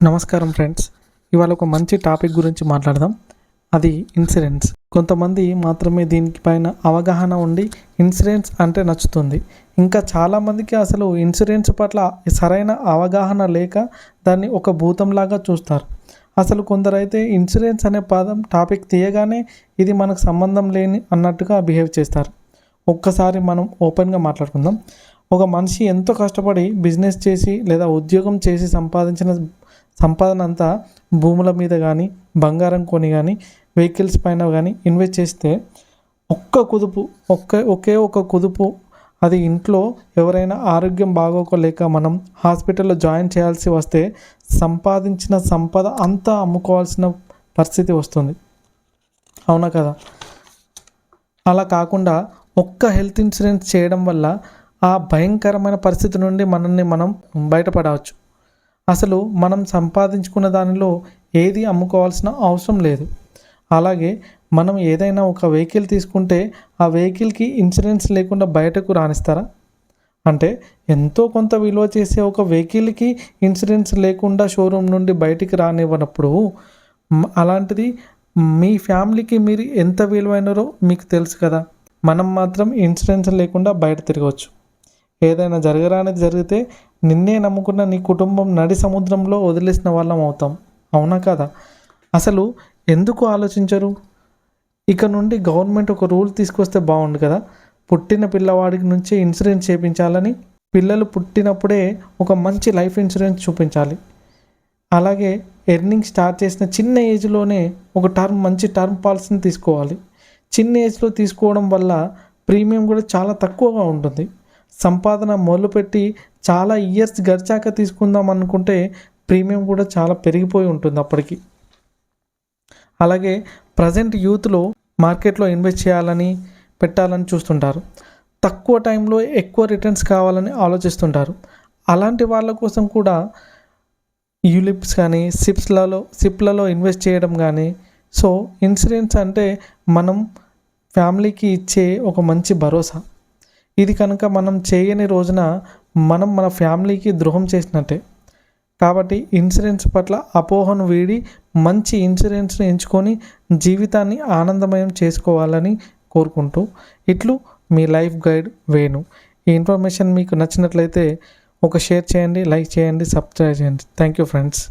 నమస్కారం ఫ్రెండ్స్. ఇవాళ ఒక మంచి టాపిక్ గురించి మాట్లాడదాం. అది ఇన్సూరెన్స్. కొంతమంది మాత్రమే దీనిపైన అవగాహన ఉండి ఇన్సూరెన్స్ అంటే నచ్చుతుంది. ఇంకా చాలామందికి అసలు ఇన్సూరెన్స్ పట్ల సరైన అవగాహన లేక దాన్ని ఒక భూతంలాగా చూస్తారు. అసలు కొందరైతే ఇన్సూరెన్స్ అనే పదం టాపిక్ తీయగానే ఇది మనకు సంబంధం లేని అన్నట్టుగా బిహేవ్ చేస్తారు. ఒక్కసారి మనం ఓపెన్గా మాట్లాడుకుందాం. ఒక మనిషి ఎంతో కష్టపడి బిజినెస్ చేసి లేదా ఉద్యోగం చేసి సంపాదించిన సంపాదన అంతా భూముల మీద కానీ, బంగారం కొని కానీ, వెహికల్స్ పైన కానీ ఇన్వెస్ట్ చేస్తే ఒకే ఒక కుదుపు అది ఇంట్లో ఎవరైనా ఆరోగ్యం బాగోలేక మనం హాస్పిటల్లో జాయిన్ చేయాల్సి వస్తే సంపాదించిన సంపద అంతా అమ్ముకోవాల్సిన పరిస్థితి వస్తుంది. అవునా కదా? అలా కాకుండా ఒక్క హెల్త్ ఇన్సూరెన్స్ చేయడం వల్ల ఆ భయంకరమైన పరిస్థితి నుండి మనల్ని మనం బయటపడవచ్చు. అసలు మనం సంపాదించుకున్న దానిలో ఏది అమ్ముకోవాల్సిన అవసరం లేదు. అలాగే మనం ఏదైనా ఒక వెహికల్ తీసుకుంటే ఆ వెహికల్కి ఇన్సూరెన్స్ లేకుండా బయటకు రానిస్తారా? అంటే ఎంతో కొంత విలువ చేసే ఒక వెహికల్కి ఇన్సూరెన్స్ లేకుండా షోరూమ్ నుండి బయటికి రానివ్వనప్పుడు అలాంటిది మీ ఫ్యామిలీకి మీరు ఎంత విలువైనరో మీకు తెలుసు కదా. మనం మాత్రం ఇన్సూరెన్స్ లేకుండా బయట తిరగవచ్చు. ఏదైనా జరగరానిది జరిగితే నిన్నే నమ్ముకున్న నీ కుటుంబం నడి సముద్రంలో వదిలేసిన వాళ్ళం అవుతాం. అవునా కదా? అసలు ఎందుకు ఆలోచించరు? ఇక నుండి గవర్నమెంట్ ఒక రూల్ తీసుకొస్తే బాగుండు కదా. పుట్టిన పిల్లవాడికి నుంచి ఇన్సూరెన్స్ చేయించాలని, పిల్లలు పుట్టినప్పుడే ఒక మంచి లైఫ్ ఇన్సూరెన్స్ చూపించాలి. అలాగే ఎర్నింగ్ స్టార్ట్ చేసిన చిన్న ఏజ్లోనే ఒక మంచి టర్మ్ పాలసీని తీసుకోవాలి. చిన్న ఏజ్లో తీసుకోవడం వల్ల ప్రీమియం కూడా చాలా తక్కువగా ఉంటుంది. సంపాదన మొదలుపెట్టి చాలా ఇయర్స్ గడిచాక తీసుకుందాం అనుకుంటే ప్రీమియం కూడా చాలా పెరిగిపోయి ఉంటుంది అప్పటికి. అలాగే ప్రజెంట్ యూత్లో మార్కెట్లో ఇన్వెస్ట్ చేయాలని పెట్టాలని చూస్తుంటారు. తక్కువ టైంలో ఎక్కువ రిటర్న్స్ కావాలని ఆలోచిస్తుంటారు. అలాంటి వాళ్ళ కోసం కూడా యూలిప్స్ కానీ సిప్లలో ఇన్వెస్ట్ చేయడం కానీ. సో ఇన్సూరెన్స్ అంటే మనం ఫ్యామిలీకి ఇచ్చే ఒక మంచి భరోసా. ఇది కనుక మనం చేయని రోజున మనం మన ఫ్యామిలీకి ద్రోహం చేసినట్టే. కాబట్టి ఇన్సూరెన్స్ పట్ల అపోహను వీడి మంచి ఇన్సూరెన్స్ని ఎంచుకొని జీవితాన్ని ఆనందమయం చేసుకోవాలని కోరుకుంటూ ఇట్లు మీ లైఫ్ గైడ్ వేణు. ఈ ఇన్ఫర్మేషన్ మీకు నచ్చినట్లయితే ఒక షేర్ చేయండి, లైక్ చేయండి, సబ్స్క్రైబ్ చేయండి. Thank you friends.